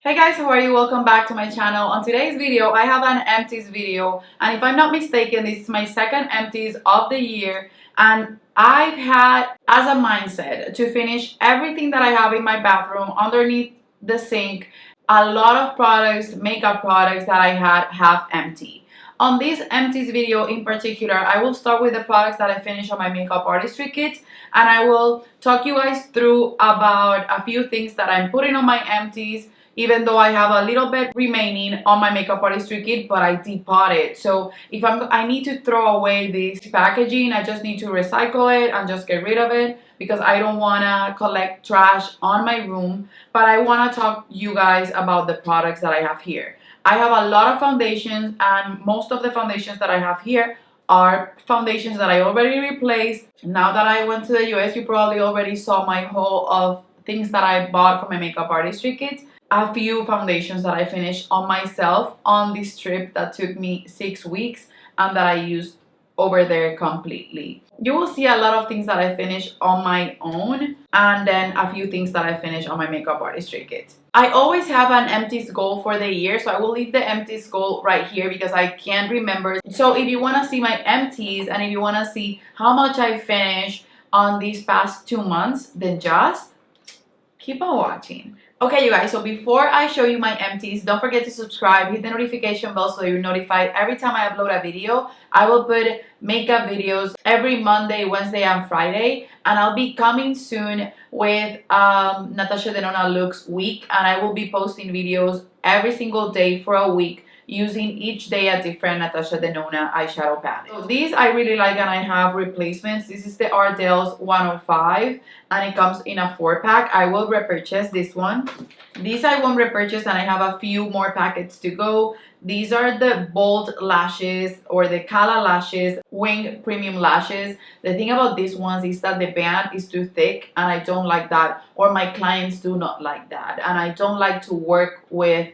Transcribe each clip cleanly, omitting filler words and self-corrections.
Hey guys, how are you? Welcome back to my channel. On today's video, I have an empties video, and if I'm not mistaken, this is my second empties of the year, and I've had as a mindset to finish everything that I have in my bathroom underneath the sink. A lot of products, makeup products that I had have empty. On this empties video in particular, I will start with the products that I finished on my makeup artistry kit, and I will talk you guys through about a few things that I'm putting on my empties, even though I have a little bit remaining on my makeup artistry kit, but I depot it. So if I need to throw away this packaging, I just need to recycle it and just get rid of it because I don't want to collect trash on my room. But I want to talk you guys about the products that I have here. I have a lot of foundations, and most of the foundations that I have here are foundations that I already replaced. Now that I went to the US, you probably already saw my haul of things that I bought for my makeup artistry kit. A few foundations that I finished on myself on this trip that took me 6 weeks and that I used over there completely. You will see a lot of things that I finished on my own, and then a few things that I finished on my makeup artistry kit. I always have an empties goal for the year, so I will leave the empties goal right here because I can't remember. So if you want to see my empties and if you want to see how much I finished on these past 2 months, then just keep on watching. Okay, you guys, so before I show you my empties, don't forget to subscribe, hit the notification bell so you're notified every time I upload a video. I will put makeup videos every Monday, Wednesday, and Friday, and I'll be coming soon with Natasha Denona Looks Week, and I will be posting videos every single day for a week, using each day a different Natasha Denona eyeshadow palette. So these I really like, and I have replacements. This is the Ardell's 105, and it comes in a 4-pack. I will repurchase this one. These I won't repurchase, and I have a few more packets to go. These are the Bold Lashes, or the Kala Lashes Wing Premium Lashes. The thing about these ones is that the band is too thick, and I don't like that, or my clients do not like that, and I don't like to work with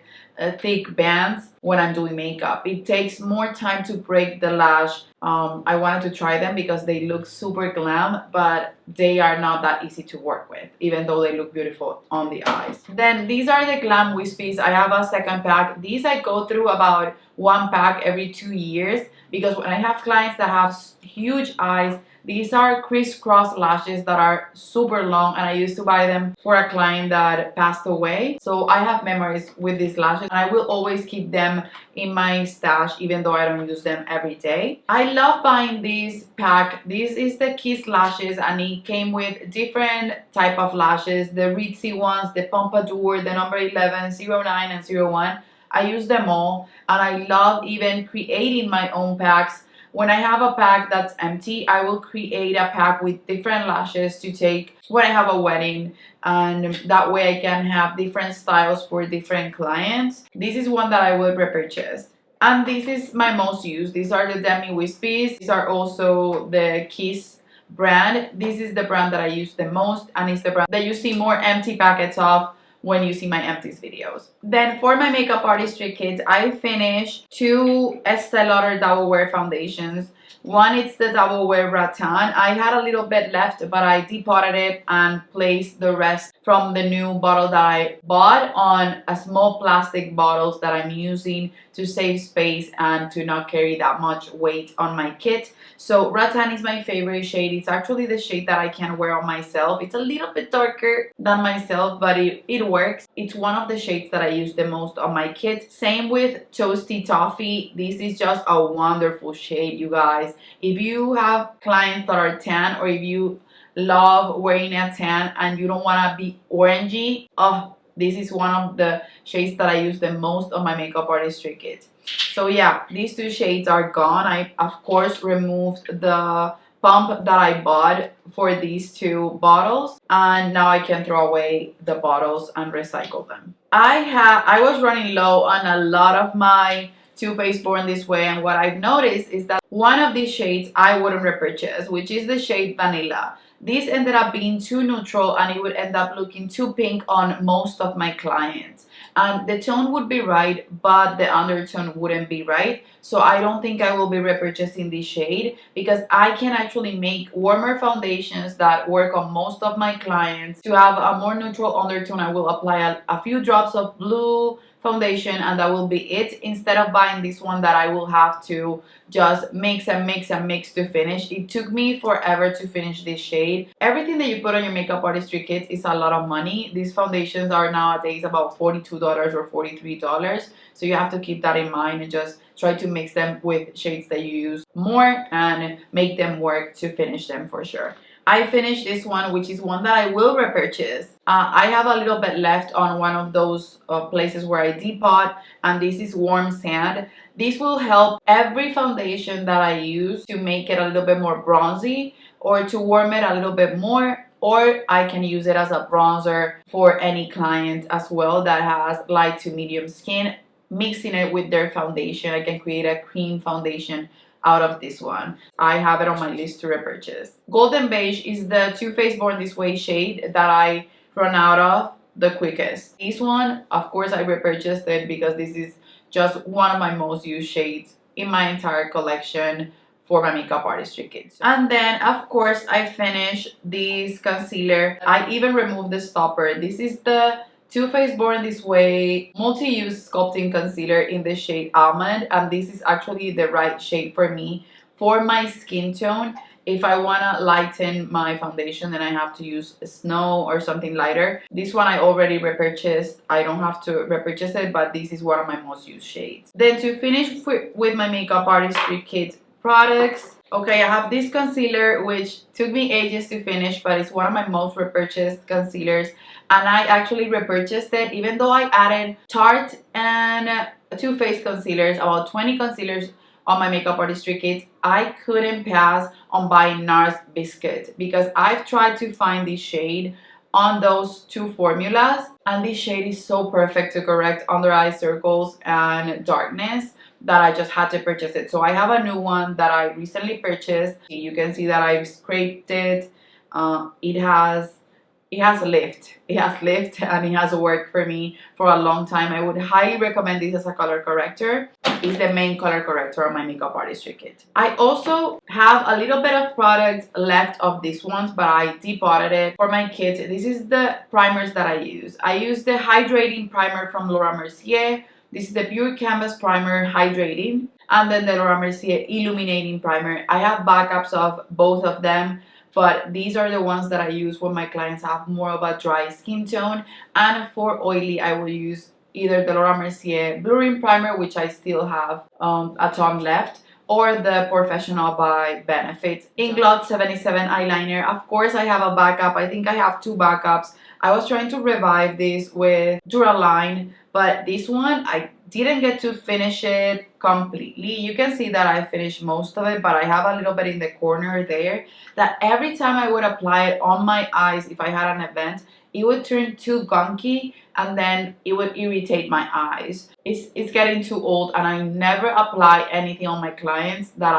thick bands when I'm doing makeup. It takes more time to break the lash. I wanted to try them because they look super glam, but they are not that easy to work with, even though they look beautiful on the eyes. Then these are the Glam wispies. I have a second pack. These I go through about 1 pack every 2 years because when I have clients that have huge eyes, these are crisscross lashes that are super long, and I used to buy them for a client that passed away. So I have memories with these lashes, and I will always keep them in my stash even though I don't use them every day. I love buying this pack. This is the Kiss lashes, and it came with different type of lashes, the ritzy ones, the pompadour, the number 11, 09, and 01. I use them all, and I love even creating my own packs. When I have a pack that's empty, I will create a pack with different lashes to take when I have a wedding, and that way I can have different styles for different clients. This is one that I would repurchase. And this is my most used. These are the demi wispies. These are also the Kiss brand. This is the brand that I use the most, and it's the brand that you see more empty packets of when you see my empties videos. Then for my makeup artistry kit, I finished 2 Estee Lauder Double Wear foundations. One is the Double Wear Rattan. I had a little bit left, but I depotted it and placed the rest from the new bottle that I bought on a small plastic bottles that I'm using to save space and to not carry that much weight on my kit. So Rattan is my favorite shade. It's actually the shade that I can wear on myself. It's a little bit darker than myself, but it works. It's one of the shades that I use the most on my kit. Same with Toasty Toffee. This is just a wonderful shade, you guys. If you have clients that are tan, or if you love wearing a tan and you don't want to be orangey, this is one of the shades that I use the most on my makeup artistry kit. So yeah, these 2 shades are gone. I of course removed the pump that I bought for these 2 bottles, and now I can throw away the bottles and recycle them. I was running low on a lot of my Too Faced Born This Way, and what I've noticed is that one of these shades I wouldn't repurchase, which is the shade Vanilla. This ended up being too neutral, and it would end up looking too pink on most of my clients. and the tone would be right, but the undertone wouldn't be right. So I don't think I will be repurchasing this shade, because I can actually make warmer foundations that work on most of my clients. To have a more neutral undertone, I will apply a few drops of blue foundation, and that will be it, instead of buying this one that I will have to just mix and mix and mix to finish. It took me forever to finish this shade. Everything that you put on your makeup artistry kit is a lot of money. These foundations are nowadays about $42 or $43, so you have to keep that in mind and just try to mix them with shades that you use more and make them work to finish them for sure. I finished this one, which is one that I will repurchase. I have a little bit left on one of those places where I depot, and this is Warm Sand. This will help every foundation that I use to make it a little bit more bronzy, or to warm it a little bit more, or I can use it as a bronzer for any client as well that has light to medium skin. Mixing it with their foundation, I can create a cream foundation out of this one. I have it on my list to repurchase. Golden Beige is the Too Faced Born This Way shade that I run out of the quickest. This one, of course, I repurchased it because this is just one of my most used shades in my entire collection for my makeup artistry kits. And then, of course, I finished this concealer. I even removed the stopper. This is the Too Faced Born This Way multi-use sculpting concealer in the shade Almond, and this is actually the right shade for me for my skin tone. If I want to lighten my foundation, then I have to use Snow or something lighter. This one I already repurchased. I don't have to repurchase it, but this is one of my most used shades. Then to finish with my makeup artistry kit products, okay, I have this concealer, which took me ages to finish, but it's one of my most repurchased concealers, and I actually repurchased it even though I added Tarte and Too Faced concealers, about 20 concealers on my makeup artistry kit. I couldn't pass on buying Nars Biscuit, because I've tried to find this shade on those two formulas, and this shade is so perfect to correct under eye circles and darkness that I just had to purchase it. So I have a new one that I recently purchased. You can see that I've scraped it. It has lift. It has lift, and it has worked for me for a long time. I would highly recommend this as a color corrector. It's the main color corrector on my makeup artistry kit. I also have a little bit of product left of these ones, but I depotted it for my kit. This is the primers that I use. I use the hydrating primer from Laura Mercier. This is the Pure Canvas Primer Hydrating, and then the Laura Mercier Illuminating Primer. I have backups of both of them, but these are the ones that I use when my clients have more of a dry skin tone. And for oily, I will use either the Laura Mercier Blurring Primer, which I still have a ton left, or the Professional by Benefit Inglot 77 eyeliner. Of course, I have a backup. I think I have two backups. I was trying to revive this with Duraline, but this one I didn't get to finish it completely. You can see that I finished most of it, but I have a little bit in the corner there that every time I would apply it on my eyes, if I had an event, it would turn too gunky, and then it would irritate my eyes. It's getting too old, and I never apply anything on my clients that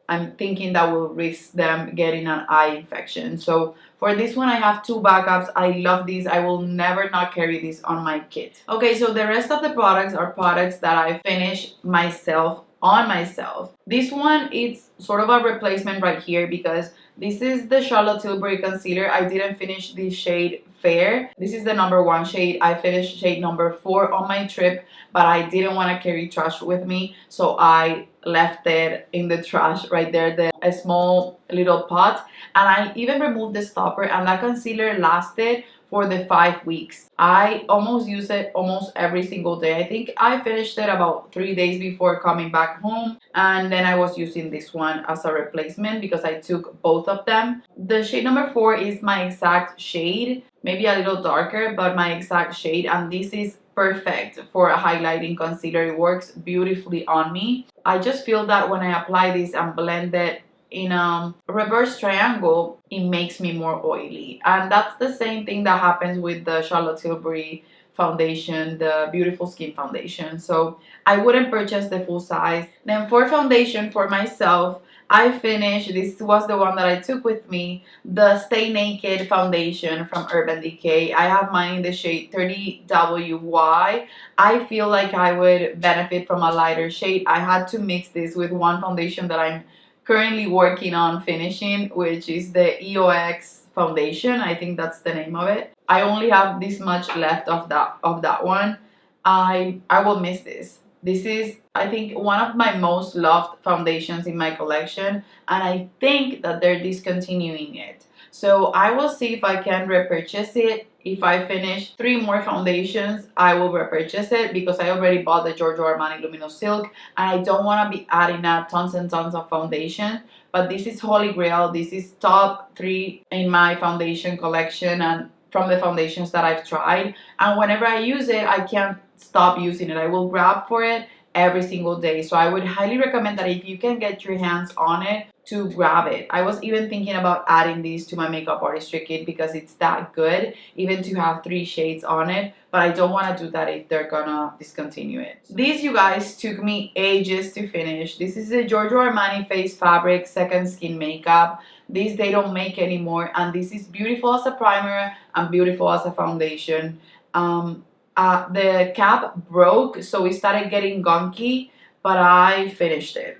I'm thinking that will risk them getting an eye infection. So for this one, I have two backups. I love these. I will never not carry this on my kit. Okay, so the rest of the products are products that I finished myself on myself. This one is sort of a replacement right here, because this is the Charlotte Tilbury concealer. I didn't finish this shade Fair. This is the number 1 shade. I finished shade number 4 on my trip, but I didn't want to carry trash with me, so I left it in the trash right there, a small little pot, and I even removed the stopper, and that concealer lasted for the 5 weeks. I almost use it almost every single day. I think I finished it about 3 days before coming back home, and then I was using this one as a replacement because I took both of them. The shade number 4 is my exact shade, maybe a little darker, but my exact shade, and this is perfect for a highlighting concealer. It works beautifully on me. I just feel that when I apply this and blend it in a reverse triangle, it makes me more oily, and that's the same thing that happens with the Charlotte Tilbury foundation, the Beautiful Skin foundation. So I wouldn't purchase the full size. Then for foundation for myself, I finished, this was the one that I took with me, the Stay Naked foundation from Urban Decay. I have mine in the shade 30WY. I feel like I would benefit from a lighter shade. I had to mix this with one foundation that I'm currently working on finishing, which is the EOX foundation. I think that's the name of it. I only have this much left of that one. I will miss this. This is, I think, one of my most loved foundations in my collection, and I think that they're discontinuing it. So I will see if I can repurchase it. If I finish 3 more foundations, I will repurchase it because I already bought the Giorgio Armani Luminous Silk, and I don't want to be adding up tons and tons of foundation. But this is Holy Grail. This is top 3 in my foundation collection and from the foundations that I've tried. And whenever I use it, I can't stop using it. I will grab for it every single day. So I would highly recommend that if you can get your hands on it, to grab it. I was even thinking about adding these to my makeup artistry kit because it's that good, even to have 3 shades on it. But I don't want to do that if they're gonna discontinue it. These, you guys, took me ages to finish. This is the Giorgio Armani Face Fabric Second Skin Makeup. These they don't make anymore, and this is beautiful as a primer and beautiful as a foundation. The cap broke, so it started getting gunky, but I finished it.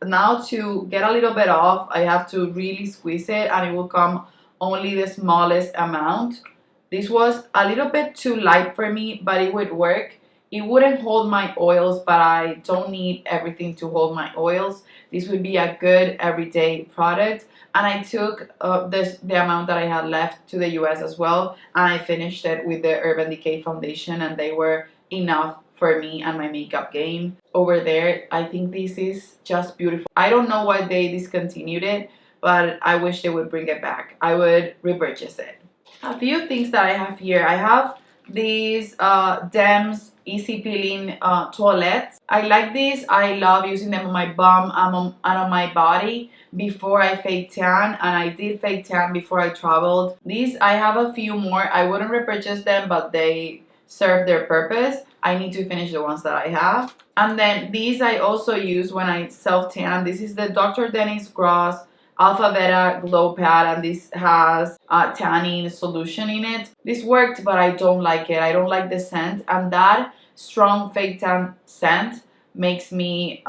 Now to get a little bit off, I have to really squeeze it, and it will come only the smallest amount. This was a little bit too light for me, but it would work. It wouldn't hold my oils, but I don't need everything to hold my oils. This would be a good everyday product. And I took the amount that I had left to the US as well, and I finished it with the Urban Decay foundation, and they were enough for me and my makeup game over there. I think this is just beautiful. I don't know why they discontinued it, but I wish they would bring it back. I would repurchase it. A few things that I have here. I have these Dhems easy peeling towelettes. I like these. I love using them on my bum and on my body before I fake tan, and I did fake tan before I traveled. These, I have a few more. I wouldn't repurchase them, but they serve their purpose. I need to finish the ones that I have. And then these I also use when I self tan. This is the Dr. Dennis Gross Alpha Beta Glow Pad, and this has a tanning solution in it. This worked, but I don't like it. I don't like the scent, and that strong fake tan scent makes me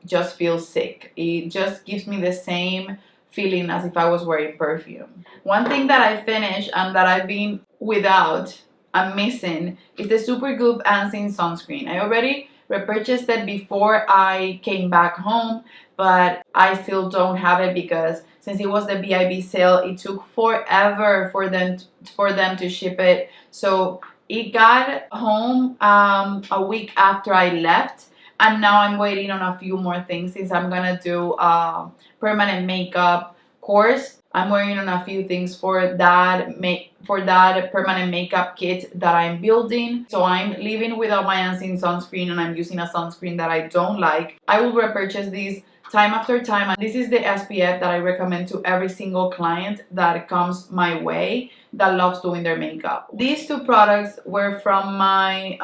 just feel sick. It just gives me the same feeling as if I was wearing perfume. One thing that I finished and that I've been without, I'm missing, is the Supergoop Unseen Sunscreen. I already repurchased it before I came back home, but I still don't have it because since it was the BIB sale, it took forever for them to ship it. So it got home a week after I left, and now I'm waiting on a few more things since I'm gonna do a permanent makeup course. I'm waiting on a few things for that permanent makeup kit that I'm building. So I'm leaving without my unseen sunscreen, and I'm using a sunscreen that I don't like. I will repurchase these time after time, and this is the SPF that I recommend to every single client that comes my way that loves doing their makeup. These 2 products were from my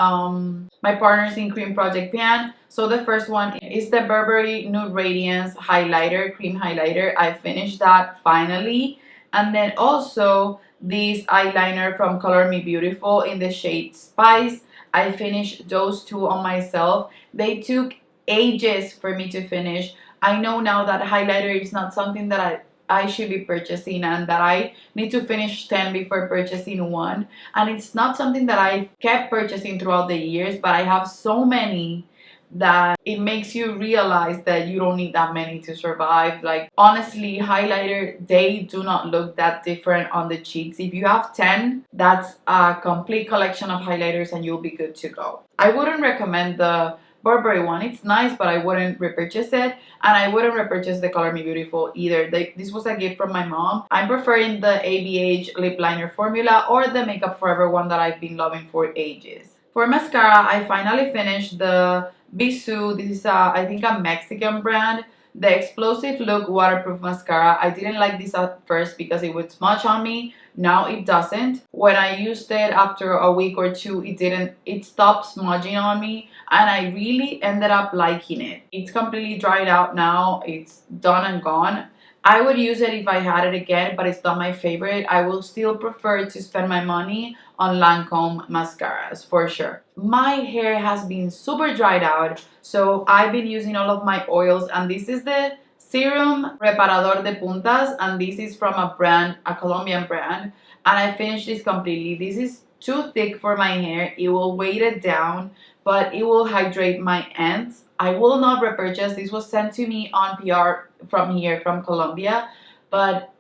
my partners in Cream Project Pan. So the first one is the Burberry Nude Radiance highlighter, cream highlighter. I finished that finally. And then also this eyeliner from Colourme Beautiful in the shade Spice. I finished those 2 on myself. They took ages for me to finish. I know now that highlighter is not something that I should be purchasing, and that I need to finish 10 before purchasing 1. And it's not something that I kept purchasing throughout the years, but I have so many that it makes you realize that you don't need that many to survive. Like, honestly, highlighter, they do not look that different on the cheeks. If you have 10, that's a complete collection of highlighters and you'll be good to go. I wouldn't recommend the Burberry one. It's nice, but I wouldn't repurchase it, and I wouldn't repurchase the Color Me Beautiful either. This was a gift from my mom. I'm preferring the ABH lip liner formula or the Makeup Forever one that I've been loving for ages. For mascara, I finally finished the Bisou. This is I think a Mexican brand. the Explosive Look Waterproof Mascara. I didn't like this at first because it would smudge on me. Now it doesn't. When I used it after a week or two, it stopped smudging on me, and I really ended up liking it. It's completely dried out now. It's done and gone. I would use it if I had it again, but it's not my favorite. I will still prefer to spend my money on Lancome mascaras for sure. My hair has been super dried out, so I've been using all of my oils, and this is the Serum Reparador de Puntas, and this is from a brand, a Colombian brand, and I finished this completely. This is too thick for my hair. It will weight it down, but it will hydrate my ends. I will not repurchase. This was sent to me on PR from here, from Colombia, but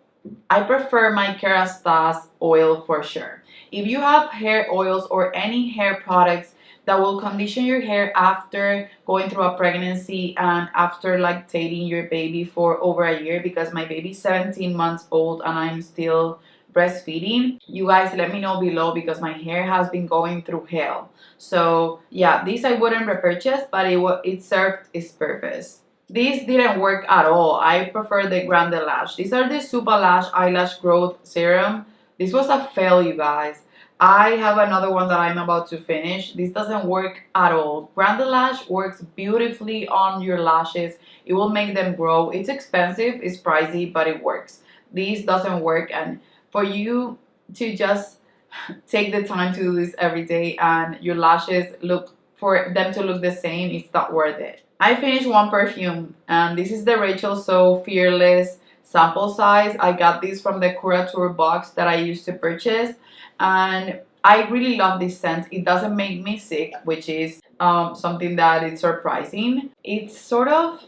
I prefer my Kerastase oil for sure. If you have hair oils or any hair products that will condition your hair after going through a pregnancy and after lactating your baby for over a year, because my baby's 17 months old and I'm still breastfeeding, you guys let me know below because my hair has been going through hell. So yeah, this I wouldn't repurchase, but it served its purpose. This didn't work at all. I prefer the Grande Lash. These are the Super Lash Eyelash Growth Serum. This was a fail, you guys. I have another one that I'm about to finish. This doesn't work at all. Grande Lash works beautifully on your lashes. It will make them grow. It's expensive, it's pricey, but it works. This doesn't work, and for you to just take the time to do this every day and your lashes for them to look the same, it's not worth it. I finished one perfume, and this is the Rachel So Fearless sample size. I got this from the Curateur box that I used to purchase, and I really love this scent. It doesn't make me sick, which is something that is surprising. It's sort of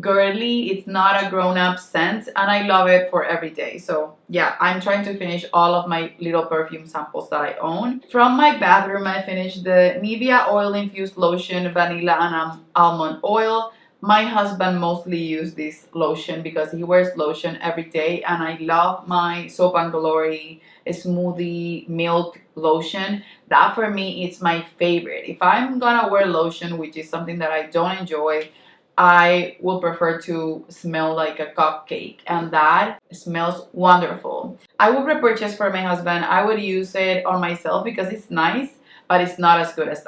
girly, it's not a grown-up scent, and I love it for every day. So yeah, I'm trying to finish all of my little perfume samples that I own. From my bathroom, I finished the Nivea oil infused lotion, vanilla and almond oil. My husband mostly uses this lotion because he wears lotion every day, and I love my Soap and Glory smoothie milk lotion. That for me is my favorite. If I'm gonna wear lotion, which is something that I don't enjoy, I will prefer to smell like a cupcake, and that smells wonderful. I would repurchase for my husband. I would use it on myself because it's nice, but it's not as good as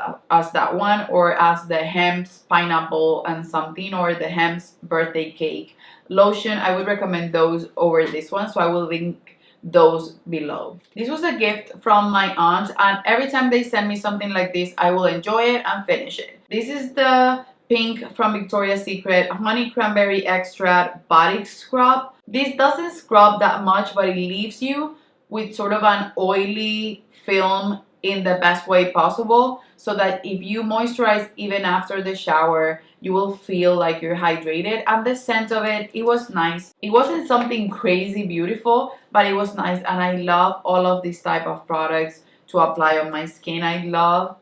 that one, or as the Dhems pineapple and something, or the Dhems birthday cake lotion. I would recommend those over this one, so I will link those below. This was a gift from my aunt, and every time they send me something like this, I will enjoy it and finish it. This is the pink from Victoria's Secret honey cranberry extract body scrub. This doesn't scrub that much, but it leaves you with sort of an oily film in the best way possible, so that if you moisturize even after the shower, you will feel like you're hydrated. And the scent of it, it was nice. It wasn't something crazy beautiful, but it was nice, and I love all of these type of products to apply on my skin. I love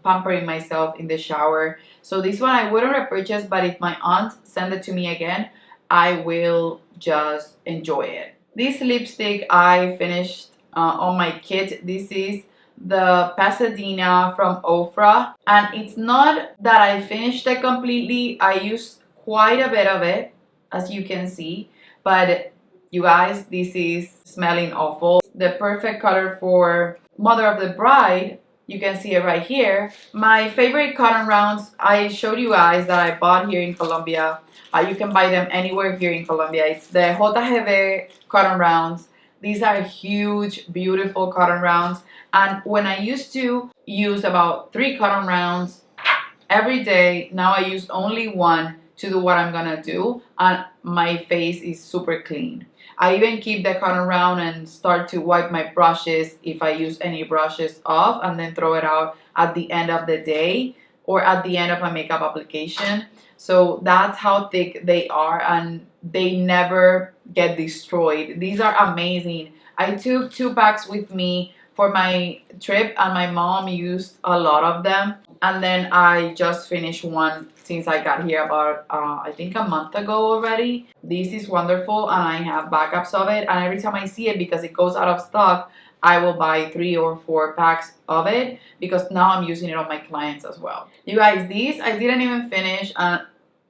pampering myself in the shower. So this one I wouldn't repurchase, but if my aunt send it to me again, I will just enjoy it. This lipstick I finished on my kit. This is the Pasadena from Ofra, and it's not that I finished it completely. I used quite a bit of it, as you can see, but you guys, this is smelling awful. The perfect color for Mother of the Bride, you can see it right here. My favorite cotton rounds, I showed you guys that I bought here in Colombia. You can buy them anywhere here in Colombia. It's the JGB cotton rounds. These are huge, beautiful cotton rounds. And when I used to use about 3 cotton rounds every day, now I use only 1 to do what I'm gonna do, and my face is super clean. I even keep the cotton round and start to wipe my brushes if I use any brushes off, and then throw it out at the end of the day or at the end of my makeup application. So that's how thick they are, and they never get destroyed. These are amazing. I took 2 packs with me for my trip, and my mom used a lot of them, and then I just finished one since I got here about I think a month ago already. This is wonderful, and I have backups of it, and every time I see it, because it goes out of stock, I will buy 3 or 4 packs of it, because now I'm using it on my clients as well. You guys, these I didn't even finish, and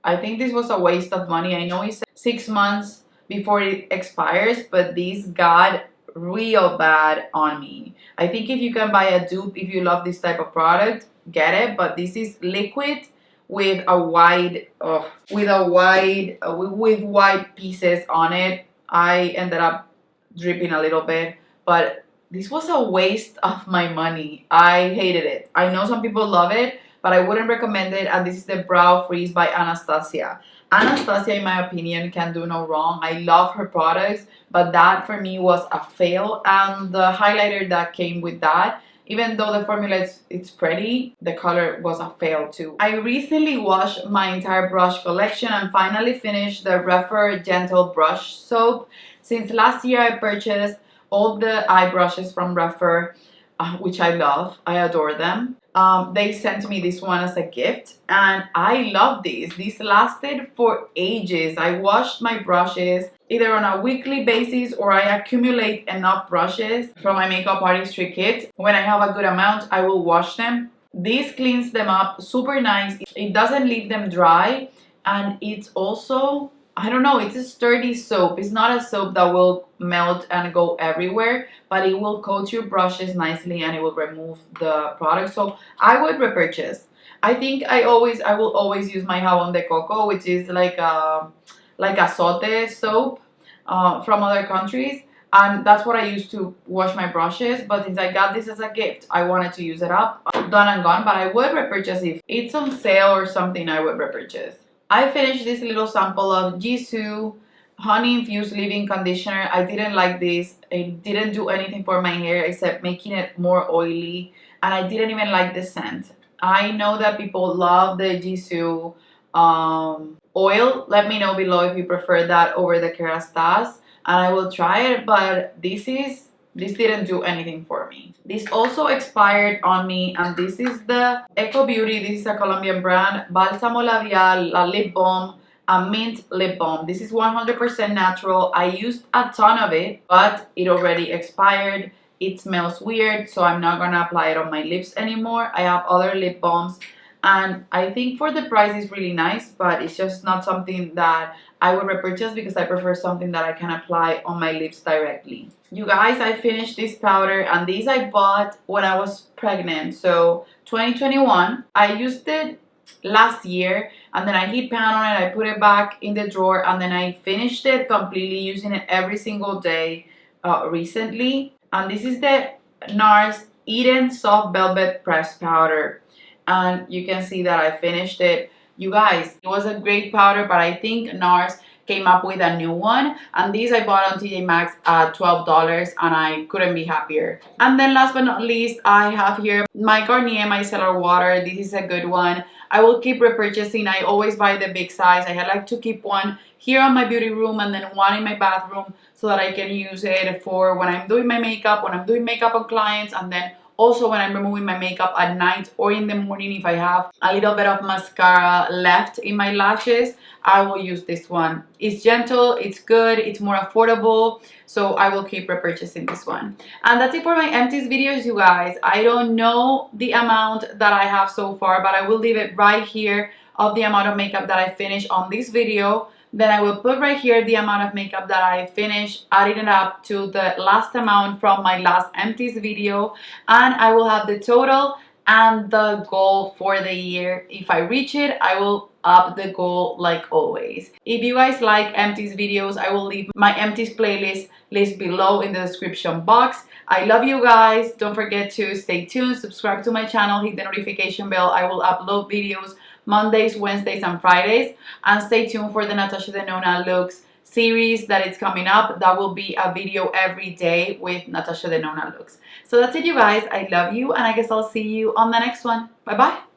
I think this was a waste of money. I know it's 6 months before it expires, but these got real bad on me. I think if you can buy a dupe, if you love this type of product, get it. But this is liquid with a wide, with white pieces on it. I ended up dripping a little bit, but this was a waste of my money. I hated it. I know some people love it, but I wouldn't recommend it. And this is the Brow Freeze by Anastasia. Anastasia, in my opinion, can do no wrong. I love her products, but that for me was a fail. And the highlighter that came with that, even though the formula it's pretty, the color was a fail too. I recently washed my entire brush collection and finally finished the Refer Gentle Brush Soap. Since last year, I purchased all the eye brushes from Refer, which I love. I adore them. They sent me this one as a gift, and I love these. These lasted for ages. I washed my brushes either on a weekly basis, or I accumulate enough brushes from my makeup artistry kit. When I have a good amount, I will wash them. This cleans them up super nice. It doesn't leave them dry, and it's also, I don't know, it's a sturdy soap. It's not a soap that will melt and go everywhere, but it will coat your brushes nicely and it will remove the product. So I would repurchase. I think I will always use my Jabón de Coco, which is like a sote soap from other countries. And that's what I used to wash my brushes. But since I got this as a gift, I wanted to use it up. Done and gone, but I would repurchase if it's on sale or something. I would repurchase. I finished this little sample of Jisoo honey infused leave-in conditioner. I didn't like this. It didn't do anything for my hair except making it more oily, and I didn't even like the scent. I know that people love the Jisoo oil. Let me know below if you prefer that over the Kerastase, and I will try it, but this didn't do anything for me. This also expired on me, and this is the Eco Beauty. This is a Colombian brand. Balsamo Labial, La Lip Balm, a mint lip balm. This is 100% natural. I used a ton of it, but it already expired. It smells weird, so I'm not gonna apply it on my lips anymore. I have other lip balms, and I think for the price it's really nice, but it's just not something that I would repurchase because I prefer something that I can apply on my lips directly. You guys, I finished this powder, and these I bought when I was pregnant, so 2021. I used it last year, and then I heat pan on it, I put it back in the drawer, and then I finished it completely, using it every single day recently. And this is the Nars Eden Soft Velvet Press Powder, and you can see that I finished it. You guys, it was a great powder, but I think Nars came up with a new one, and these I bought on TJ Maxx at $12, and I couldn't be happier. And then last but not least, I have here my Garnier Micellar Water. This is a good one. I will keep repurchasing. I always buy the big size. I like to keep one here on my beauty room and then one in my bathroom so that I can use it for when I'm doing my makeup, when I'm doing makeup on clients, and then also when I'm removing my makeup at night or in the morning. If I have a little bit of mascara left in my lashes, I will use this one. It's gentle, it's good, it's more affordable, so I will keep repurchasing this one. And that's it for my empties videos, you guys. I don't know the amount that I have so far, but I will leave it right here of the amount of makeup that I finished on this video. Then I will put right here the amount of makeup that I finished, adding it up to the last amount from my last empties video, and I will have the total and the goal for the year. If I reach it, I will up the goal like always. If you guys like empties videos, I will leave my empties playlist list below in the description box. I love you guys. Don't forget to stay tuned, subscribe to my channel, hit the notification bell. I will upload videos Mondays, Wednesdays, and Fridays. And stay tuned for the Natasha Denona Looks series that is coming up. That will be a video every day with Natasha Denona Looks. So that's it, you guys. I love you, and I guess I'll see you on the next one. Bye bye.